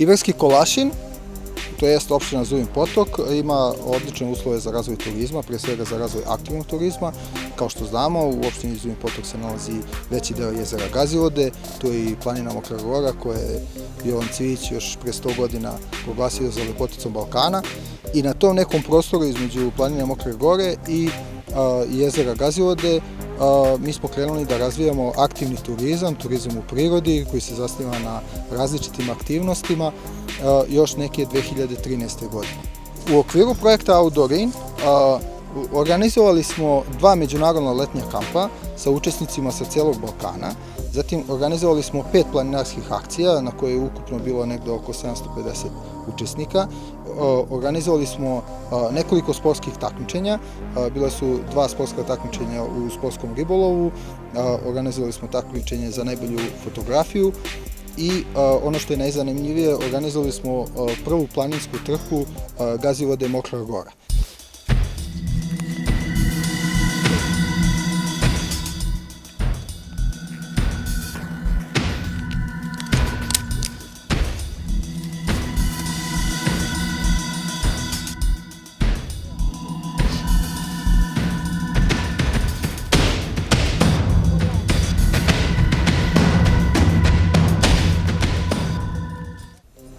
Ibarski Kolašin, to jest opština Zubin Potok, ima odlične uslove za razvoj turizma, pre svega za razvoj aktivnog turizma. Kao što znamo, u opštini Zubin Potok se nalazi veći deo jezera Gazivode, tu je i planina Mokra Gora koje je Jovan Cvijić još pre 100 godina proglasio za lepoticom Balkana. I na tom nekom prostoru između planine Mokre Gore i jezera Gazivode mi smo krenuli da razvijamo aktivni turizam, turizam u prirodi koji se zasniva na različitim aktivnostima još neke 2013. godine. U okviru projekta Outdoorin organizovali smo 2 međunarodna letnja kampa sa učesnicima sa celog Balkana. Zatim organizovali smo 5 planinarskih akcija na koje je ukupno bilo negde oko 750 učesnika. Organizovali smo nekoliko sportskih takmičenja, bila su 2 sportska takmičenja u sportskom ribolovu, organizovali smo takmičenje za najbolju fotografiju i ono što je najzanimljivije, organizovali smo prvu planinsku trku Gazivode Mokra Gora.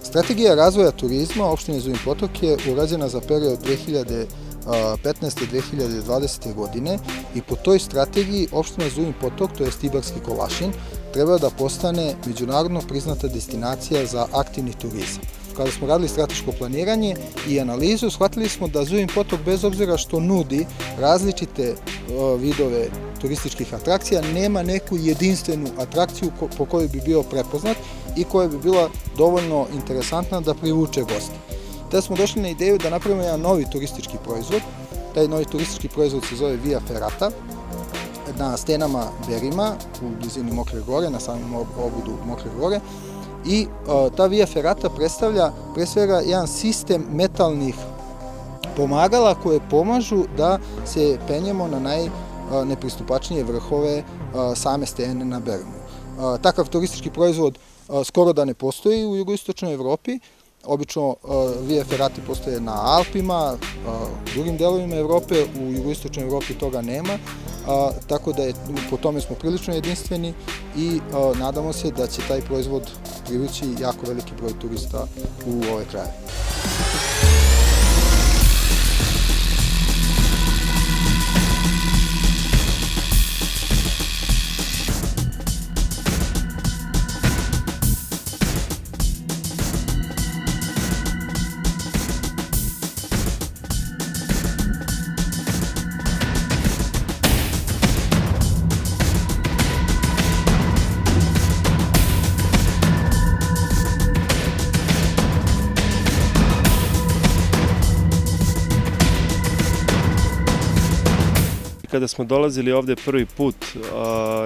Strategija razvoja turizma opštine Zubin Potok je urađena za period 2015-2020. godine i po toj strategiji opština Zubin Potok, to jest Ibarski Kolašin, treba da postane međunarodno priznata destinacija za aktivni turizam. Kada smo radili strateško planiranje i analizu, shvatili smo da Zubin Potok, bez obzira što nudi različite vidove turističkih atrakcija, nema neku jedinstvenu atrakciju po kojoj bi bio prepoznat i koja bi bila dovoljno interesantna da privuče goste. Tada smo došli na ideju da napravimo jedan novi turistički proizvod. Taj novi turistički proizvod se zove Via Ferrata. Na stenama Berima, u blizini Mokre Gore, na samom obodu Mokre Gore. I ta Via Ferrata predstavlja pre svega jedan sistem metalnih pomagala koje pomažu da se penjemo na najnepristupačnije vrhove same stene na Berimu. Takav turistički proizvod skoro da ne postoji u jugoistočnoj Evropi. Obično Via Ferrati postoje na Alpima, u drugim delovima Evrope, u jugoistočnoj Evropi toga nema, tako da po tome smo prilično jedinstveni i nadamo se da će taj proizvod privući jako veliki broj turista u ove kraje. Kada smo dolazili ovde prvi put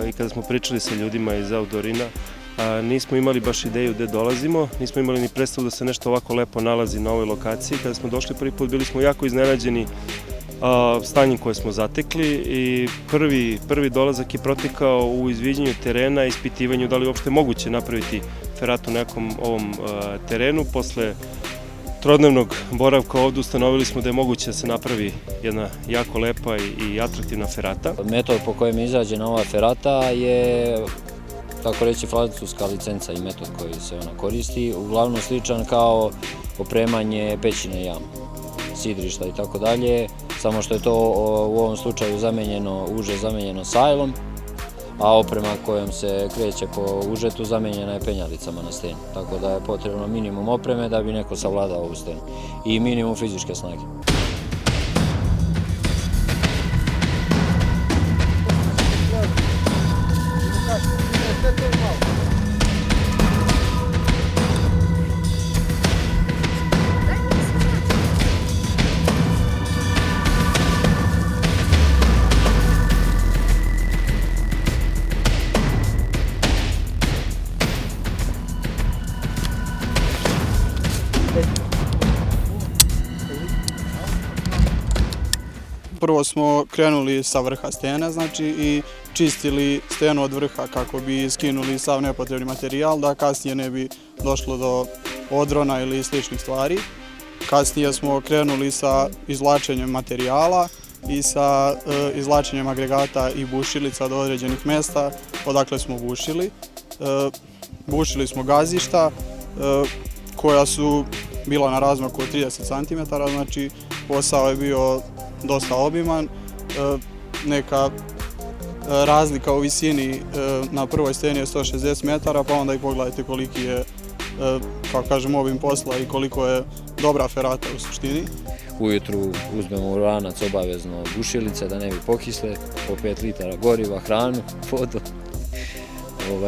i kada smo pričali sa ljudima iz Outdoorina, nismo imali baš ideju gde dolazimo, nismo imali ni predstavu da se nešto ovako lepo nalazi na ovoj lokaciji. Kada smo došli prvi put bili smo jako iznenađeni stanjem koje smo zatekli i prvi dolazak je protekao u izviđanju terena, ispitivanju da li je uopšte moguće napraviti feratu na nekom ovom terenu. Posle trodnevnog boravka ovde ustanovili smo da je moguće da se napravi jedna jako lepa i atraktivna ferata. Metod po kojem je izrađena ova ferata je, tako reći, francuska licenca i metod koji se ona koristi, uglavnom sličan kao opremanje pećine jama, sidrišta i tako dalje, samo što je to u ovom slučaju uže zamenjeno sajlom, a oprema kojom se kreće po užetu zamenjena je penjalicama na steni. Tako da je potrebno minimum opreme da bi neko savladao ovu stenu i minimum fizičke snage. prvo smo krenuli sa vrha stene, znači, i čistili stenu od vrha kako bi skinuli sav nepotrebni materijal, da kasnije ne bi došlo do odrona ili sličnih stvari. Kasnije smo krenuli sa izvlačenjem materijala i sa izvlačenjem agregata i bušilica do određenih mesta odakle smo bušili. Bušili smo gazišta koja su bila na razmaku od 30 cm, znači posao je bio dosta obiman. Neka razlika u visini na prvoj steni je 160 metara, pa onda i pogledajte koliki je, kako kažem, obim posla i koliko je dobra ferata u suštini. Ujutru uzmemo u ranac obavezno bušilice da ne bi pokisle, po 5 litara goriva, hranu, vodu,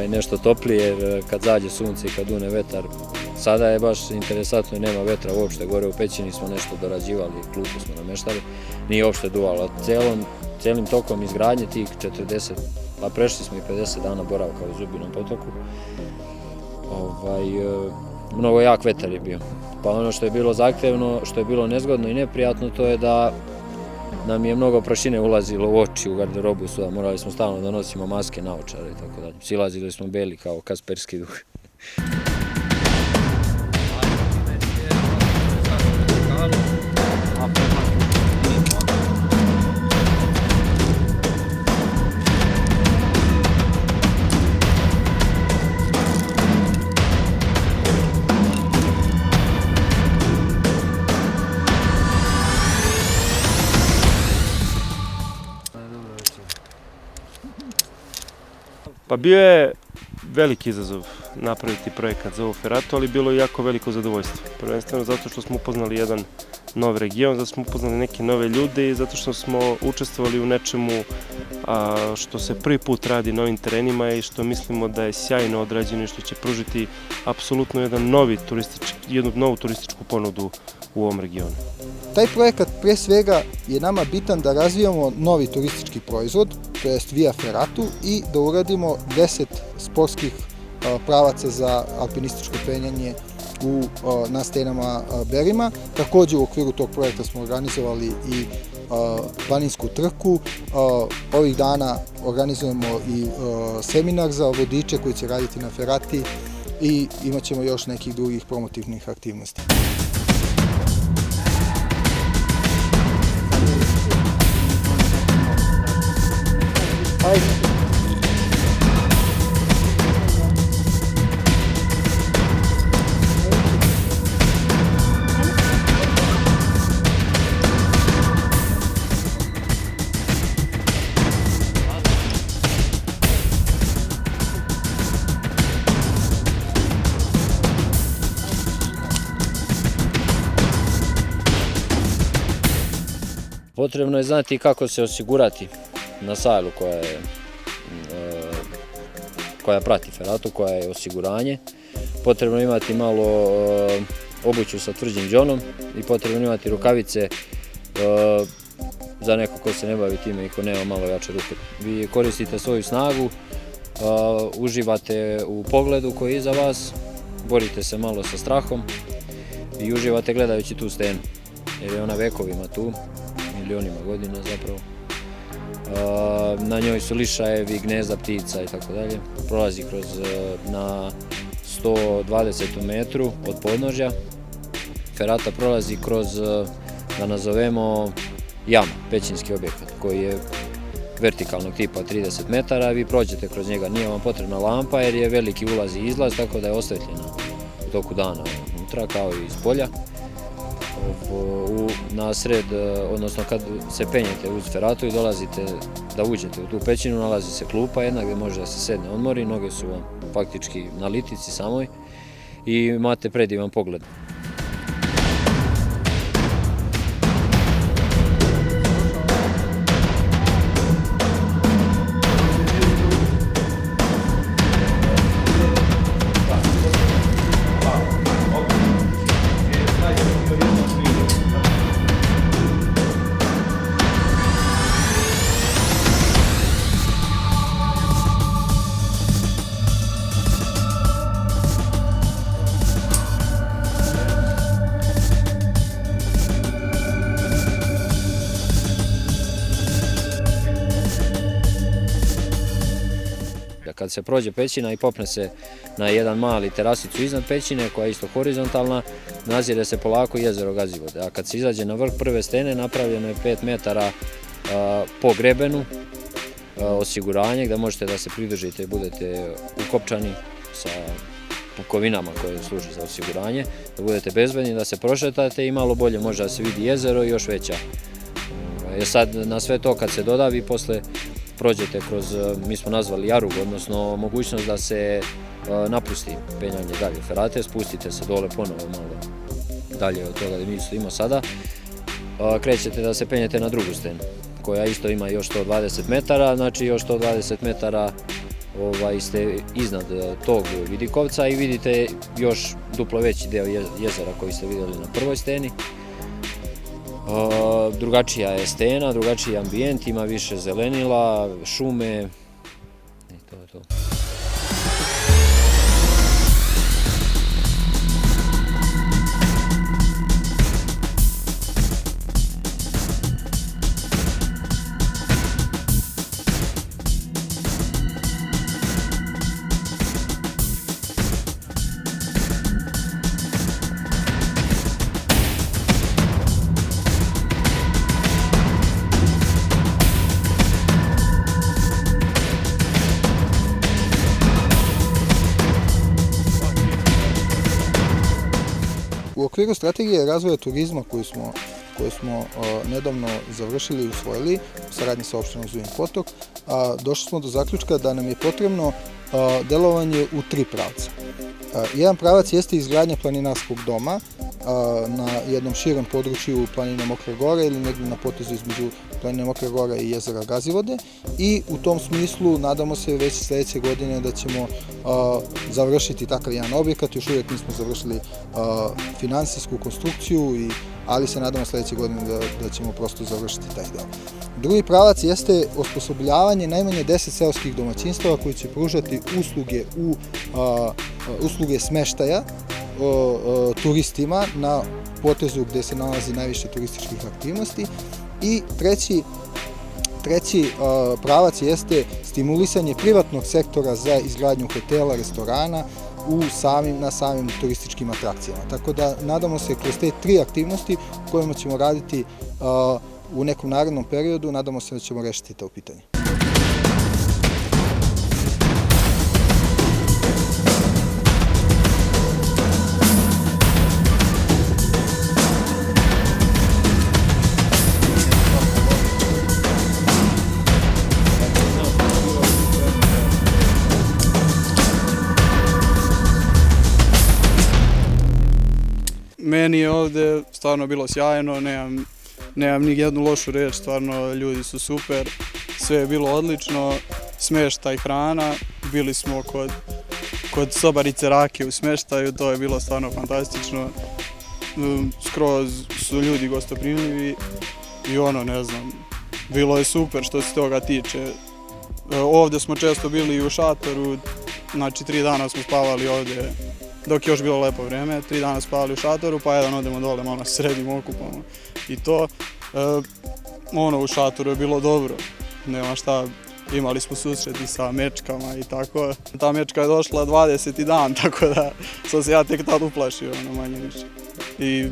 nešto toplije jer kad zađe sunce i kad dune vetar. Sada je baš interesantno i nema vetra uopšte, gore u pećini smo nešto dorađivali, klupu smo nameštali, nije uopšte duvalo. Cijelim tokom izgradnje tih 40, pa prešli smo i 50 dana boravka u Zubinom potoku, mnogo jak vetar je bio. Pa ono što je bilo zahtevno, što je bilo nezgodno i neprijatno, to je da nam je mnogo prašine ulazilo u oči, u garderobu, morali smo stalno da nosimo maske, naočare i tako dalje. Silazili smo beli kao kasperski duh. Pa bio je veliki izazov napraviti projekat za ovu feratu, ali bilo je jako veliko zadovoljstvo. Prvenstveno zato što smo upoznali jedan nov region, zato smo upoznali neke nove ljude i zato što smo učestvovali u nečemu što se prvi put radi na ovim terenima i što mislimo da je sjajno odrađeno i što će pružiti apsolutno jednu novu turističku ponudu u ovom regionu. Taj projekat pre svega je nama bitan da razvijamo novi turistički proizvod, to jest Via Feratu, i da uradimo 10 sportskih pravaca za alpinističko penjanje na stenama Berima. Također u okviru tog projekta smo organizovali i planinsku trku. Ovih dana organizujemo i seminar za vodiče koji će raditi na ferati i imat ćemo još nekih drugih promotivnih aktivnosti. Potrebno je znati kako se osigurati na sajlu koja prati feratu, koja je osiguranje. Potrebno je imati malo obuću sa tvrđim džonom i potrebno je imati rukavice za neko ko se ne bavi time i ko nema malo jače ruke. Vi koristite svoju snagu, uživate u pogledu koji je iza vas, borite se malo sa strahom i uživate gledajući tu stenu, jer je ona vekovima tu, milionima godina zapravo. Na njoj su lišajevi, gnezda ptica i tako dalje. Prolazi na 120 metru od podnožja. Ferata prolazi kroz, da nazovemo, jam, pećinski objekat koji je vertikalnog tipa 30 metara. Vi prođete kroz njega, nije vam potrebna lampa jer je veliki ulaz i izlaz, tako da je osvetljena u toku dana unutra kao i iz polja. Na sred, odnosno kad se penjete uz feratu i dolazite da uđete u tu pećinu, nalazi se klupa jedna gdje može da se sedne odmori, noge su vam faktički na litici samoj i imate predivan pogled. kad se prođe pećina i popne se na jedan mali terasicu iznad pećine koja je isto horizontalna, nazire se polako jezero Gazivode. A kad se izađe na vrh prve stene, napravljeno je 5 metara po grebenu, osiguranje gdje možete da se pridržite i budete ukopčani sa pukovinama koje služe za osiguranje, da budete bezbedni, da se prošetate i malo bolje može da se vidi jezero i još veća. Sad na sve to kad se doda, vi posle prođete kroz, mi smo nazvali jarug, odnosno mogućnost da se napusti penjanje dalje ferate, spustite se dole ponovo malo dalje od toga gdje mi stojimo sada, krećete da se penjete na drugu stenu, koja isto ima još 120 metara, znači još 120 metara ste iznad tog vidikovca i vidite još duplo veći deo jezera koji ste vidjeli na prvoj steni. Drugačija je stena, drugačiji ambijent, ima više zelenila, šume i to je to. U okviru strategije razvoja turizma koju smo nedavno završili i usvojili u saradnji sa opštinom Zubin Potok, došli smo do zaključka da nam je potrebno delovanje u 3 pravca. Jedan pravac jeste izgradnja planinarskog doma na jednom širem području planine Mokre Gore ili negdje na potezu između planine Mokre Gore i jezera Gazivode i u tom smislu nadamo se već sljedeće godine da ćemo završiti takav jedan objekat. Još uvijek nismo završili finansijsku konstrukciju, ali se nadamo sljedeće godine da ćemo prosto završiti taj deo. Drugi pravac jeste osposobljavanje najmanje 10 seoskih domaćinstava koji će pružati usluge smeštaja turistima na potezu gdje se nalazi najviše turističkih aktivnosti. I treći pravac jeste stimulisanje privatnog sektora za izgradnju hotela, restorana na samim turističkim atrakcijama. Tako da nadamo se kroz te 3 aktivnosti u kojima ćemo raditi u nekom narednom periodu, nadamo se da ćemo rešiti to pitanje. Meni je ovdje stvarno bilo sjajno, nemam ni jednu lošu reč, stvarno ljudi su super, sve je bilo odlično, smještaj, hrana, bili smo kod sobarice Rake u smještaju, to je bilo stvarno fantastično, skroz su ljudi gostoprimljivi i ne znam, bilo je super što se toga tiče. Ovdje smo često bili i u šatoru, znači 3 dana smo spavali ovdje dok je još bilo lepo vrijeme, 3 dana spavali u šatoru, pa jedan odemo dole, malo se sredimo, okupamo i to. U šatoru je bilo dobro, nema šta, imali smo susreti sa mečkama i tako. Ta mečka je došla 20. dan, tako da sam se ja tek tad uplašio, manje više. I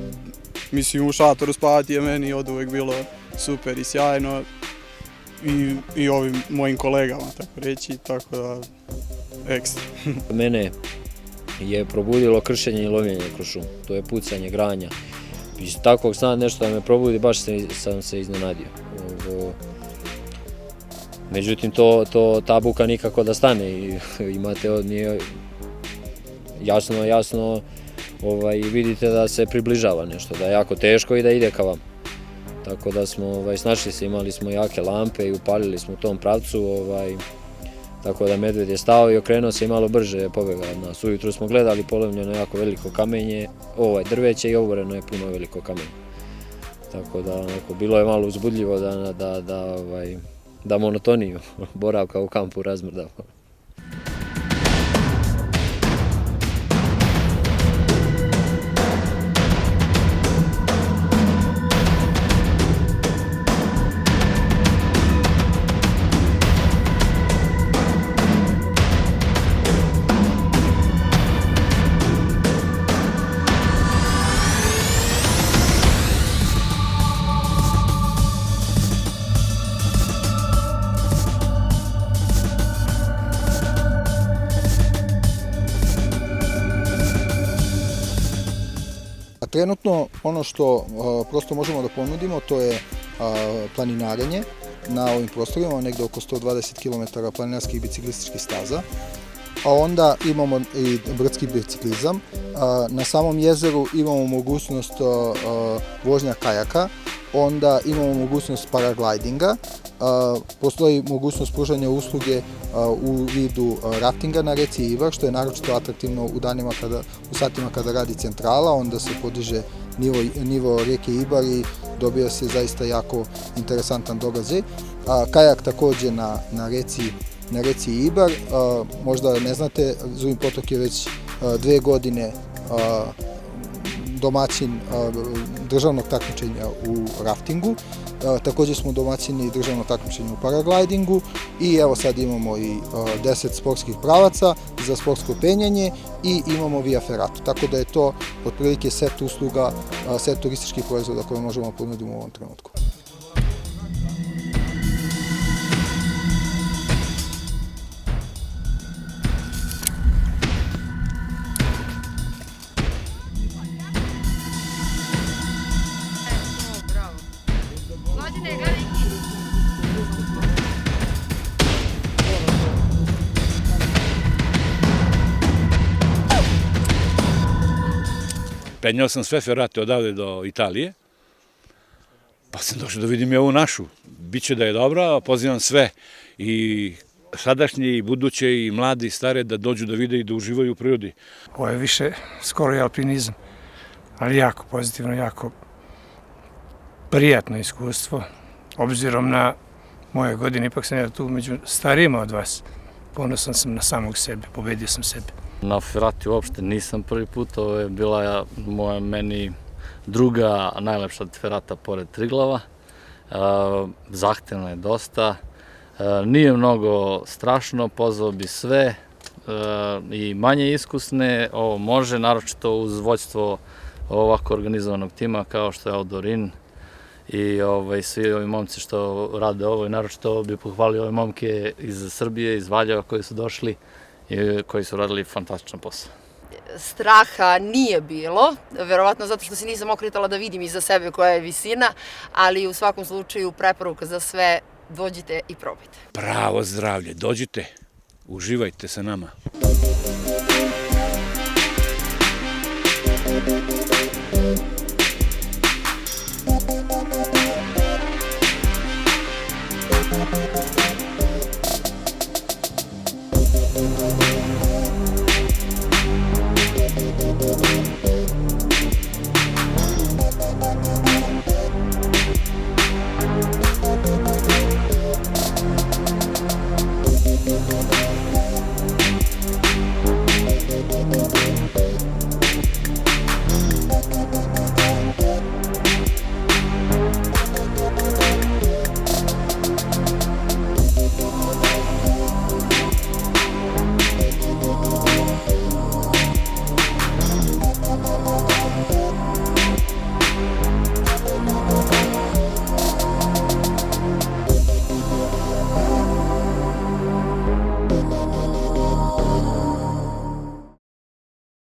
mislim, u šatoru spavati je meni od uvek bilo super i sjajno i ovim mojim kolegama, tako reći, tako da ekstra. Mene je probudilo kršenje i lomljenje kroz šum, to je pucanje, granja. Iz takvog sna nešto da me probudi, baš sam se iznenadio. Međutim, ta buka nikako da stane i imate jasno vidite da se približava nešto, da je jako teško i da ide ka vam. Tako da smo snašli se, imali smo jake lampe i upalili smo u tom pravcu, tako da medved je stao i okrenuo se i malo brže pobegao od nas. Ujutru smo gledali, polomljeno jako veliko kamenje, drveće i oboreno je puno veliko kamenje. Tako da bilo je malo uzbudljivo da monotoniju boravka u kampu razmrdamo. Trenutno ono što prosto možemo da ponudimo to je planinarenje na ovim prostorima, negde oko 120 km planinarskih biciklističkih staza, a onda imamo i brdski biciklizam. Na samom jezeru imamo mogućnost vožnja kajaka, onda imamo mogućnost paraglidinga, postoji mogućnost pružanja usluge u vidu raftinga na reci Ibar, što je naročito atraktivno u satima kada radi centrala, onda se podiže nivo rijeke Ibar i dobija se zaista jako interesantan događaj. Kajak takođe na reci Ibar, možda ne znate, Zubin Potok je već 2 godine domaćin državnog takmičenja u raftingu, takođe smo domaćini državnog takmičenja u paraglidingu i evo sad imamo i 10 sportskih pravaca za sportsko penjanje i imamo Via Ferratu, tako da je to otprilike set usluga, set turističkih proizvoda koje možemo ponuditi u ovom trenutku. Penjao sam sve ferate odavde do Italije, pa sam došao da vidim i ovu našu. Biće da je dobra, pozivam sve i sadašnje i buduće i mlade i stare da dođu da vide i da uživaju u prirodi. Ovo je više skoro i alpinizam, ali jako pozitivno, jako prijatno iskustvo. Obzirom na moje godine, ipak sam ja tu među starijima od vas. Ponosan sam na samog sebe, pobedio sam sebe. Na Ferati uopšte nisam prvi put, ovo je bila moja meni druga najlepša ferata pored Triglava. Zahtevna je dosta, nije mnogo strašno, pozvao bi sve i manje iskusne, ovo može, naročito uz vođstvo ovako organizovanog tima kao što je Outdoorin i svi ovi momci što rade ovo i naročito bih pohvalio ove momke iz Srbije, iz Valjeva koji su došli i koji su radili fantastičan posao. Straha nije bilo, verovatno zato što se nisam okretala da vidim iza sebe koja je visina, ali u svakom slučaju preporuka za sve, dođite i probajte. Pravo zdravlje, dođite, uživajte sa nama. Thank you.